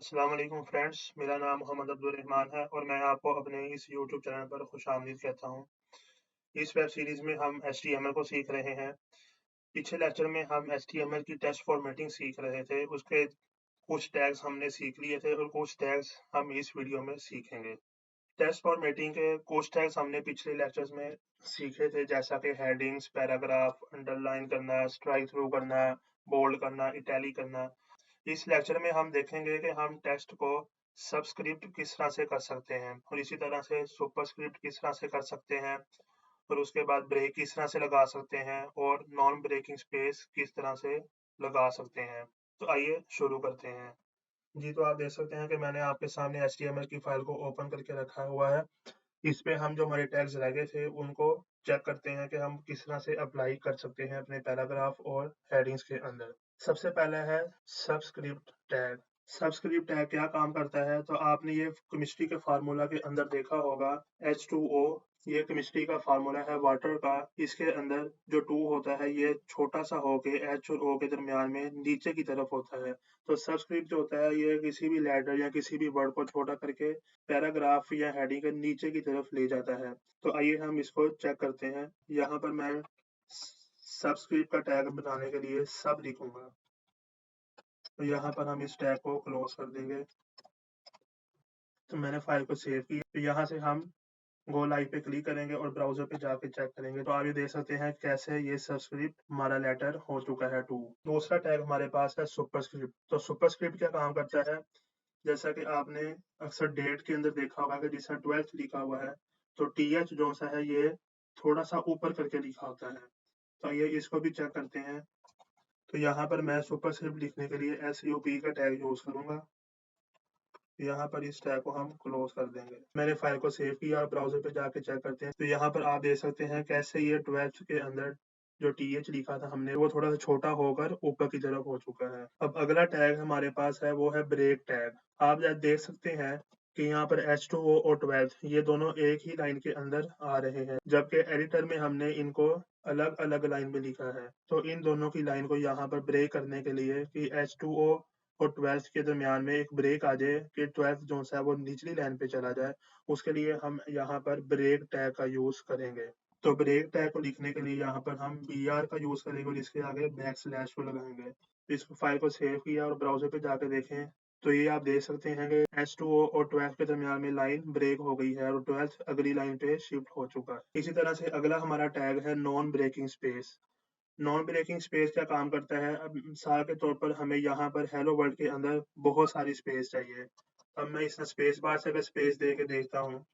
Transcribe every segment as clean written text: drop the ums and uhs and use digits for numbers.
अस्सलाम वालेकुम फ्रेंड्स, मेरा नाम मोहम्मद अब्दुल रहमान है और मैं आपको अपने इस यूट्यूब चैनल पर खुशामदीद कहता हूँ। इस वेब सीरीज़ में हम एचटीएमएल को सीख रहे हैं। पिछले लेक्चर में हम एचटीएमएल की टेक्स्ट फॉर्मेटिंग सीख रहे थे, उसके कुछ टैग्स हमने सीख लिए थे और कुछ टैग्स हम इस वीडियो में सीखेंगे। टेक्स्ट फॉर्मेटिंग के कुछ टैग्स हमने पिछले लेक्चर्स में सीखे थे, जैसा कि हेडिंग्स, पैराग्राफ, अंडरलाइन करना, स्ट्राइक थ्रू करना, बोल्ड करना, इटैलिक करना। इस लेक्चर में हम देखेंगे कि हम टेक्स्ट को सबस्क्रिप्ट किस तरह से कर सकते हैं और इसी तरह से सुपरस्क्रिप्ट किस तरह से कर सकते हैं और उसके बाद ब्रेक किस तरह से लगा सकते हैं और नॉन ब्रेकिंग स्पेस किस तरह से लगा सकते हैं। तो आइए शुरू करते हैं। जी, तो आप देख सकते हैं कि मैंने आपके सामने HTML की फाइल को ओपन करके रखा हुआ है। इस पे हम जो हमारे टैग्स रह गए थे उनको चेक करते हैं कि हम किस तरह से अप्लाई कर सकते हैं अपने पैराग्राफ और हेडिंग्स के अंदर। सबसे पहला है सबस्क्रिप्ट टैग। सबस्क्रिप्ट टैग क्या काम करता है, तो आपने ये केमिस्ट्री के फार्मूला के अंदर देखा होगा H2O, ये केमिस्ट्री का फार्मूला है वाटर का। इसके अंदर जो 2 होता है ये छोटा सा होके H और O के दरमियान में नीचे की तरफ होता है। तो सबस्क्रिप्ट जो होता है ये किसी भी लेटर या किसी भी वर्ड को छोटा करके पैराग्राफ या हेडिंग के नीचे की तरफ ले जाता है। तो आइए हम इसको चेक करते हैं। यहाँ पर मैं सबस्क्रिप्ट का टैग बनाने के लिए सब लिखूंगा। तो यहाँ पर हम इस टैग को क्लोज कर देंगे। तो मैंने फाइल को सेव किया। तो यहाँ से हम गो लाइव पे क्लिक करेंगे और ब्राउजर पे जाके चेक करेंगे। तो आप ये देख सकते हैं कैसे ये सबस्क्रिप्ट हमारा लेटर हो चुका है 2। दूसरा टैग हमारे पास है सुपरस्क्रिप्ट। तो सुपरस्क्रिप्ट क्या काम करता है, जैसा कि आपने अक्सर डेट के अंदर देखा होगा कि जिसमें 12th लिखा हुआ है, तो TH जो सा है ये थोड़ा सा ऊपर करके लिखा होता है। तो ये इसको भी चेक करते हैं। तो यहाँ पर मैं सुपरस्क्रिप्ट लिखने के लिए SUP का टैग यूज करूंगा। यहाँ पर इस टैग को हम क्लोज कर देंगे। मैंने फाइल को सेव किया और ब्राउजर पे जाके चेक करते हैं। तो यहाँ पर आप देख सकते हैं कैसे ये 12th के अंदर जो TH लिखा था हमने वो थोड़ा सा छोटा होकर ऊपर की तरफ हो चुका है। अब अगला टैग हमारे पास है वो है ब्रेक टैग। आप देख सकते हैं कि यहाँ पर H2O और 12th ये दोनों एक ही लाइन के अंदर आ रहे हैं, जबकि एडिटर में हमने इनको अलग अलग लाइन में लिखा है। तो इन दोनों की लाइन को यहाँ पर ब्रेक करने के लिए कि H2O और 12th के दरमियान में एक ब्रेक आ जाए कि 12th जो है वो निचली लाइन पे चला जाए, उसके लिए हम यहाँ पर ब्रेक टैग का यूज करेंगे। तो ब्रेक टैग को लिखने के लिए यहाँ पर हम BR का यूज करेंगे और इसके आगे बैक स्लैश को लगाएंगे। इस फाइल को सेव किया और ब्राउजर पे जाकर देखें तो ये आप देख सकते हैं कि H2O और 12th के दरमियान में लाइन ब्रेक हो गई है और 12th अगली लाइन पे शिफ्ट हो चुका है। इसी तरह से अगला हमारा टैग है non breaking space. Non breaking space क्या काम करता है, अब मिसाल के तौर पर हमें यहाँ पर हेलो वर्ल्ड के अंदर बहुत सारी स्पेस चाहिए। अब मैं इस स्पेस बार से अगर स्पेस दे के देखता हूँ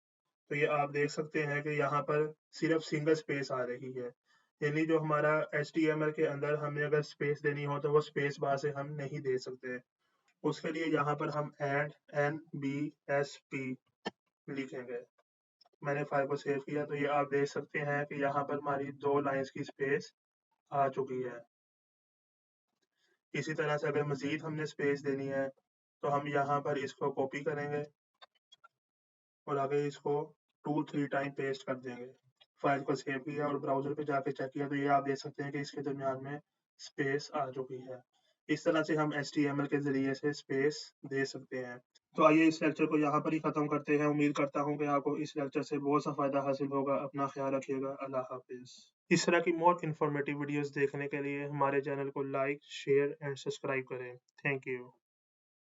तो ये आप देख सकते हैं कि यहाँ पर सिर्फ सिंगल स्पेस आ रही है, यानी जो हमारा HTML के अंदर हमें अगर स्पेस देनी हो तो वो स्पेस बार से हम नहीं दे सकते। उसके लिए यहाँ पर हम एड NBSP लिखेंगे। मैंने फाइल को सेव किया तो ये आप देख सकते हैं कि यहाँ पर हमारी 2 लाइंस की स्पेस आ चुकी है। इसी तरह से अगर मजीद हमने स्पेस देनी है तो हम यहाँ पर इसको कॉपी करेंगे और आगे इसको 2-3 टाइम पेस्ट कर देंगे। फाइल को सेव किया और ब्राउजर पे जाके चेक किया तो ये आप देख सकते हैं कि इसके दरमियान में स्पेस आ चुकी है। इस तरह से हम HTML के जरिए से स्पेस दे सकते हैं। तो आइए इस लेक्चर को यहाँ पर ही खत्म करते हैं। उम्मीद करता हूँ कि आपको इस लेक्चर से बहुत सा फायदा हासिल होगा। अपना ख्याल रखिएगा। अल्लाह हाफिज। इस तरह की मोर इन्फॉर्मेटिव वीडियोस देखने के लिए हमारे चैनल को लाइक, शेयर एंड सब्सक्राइब करें। Thank you.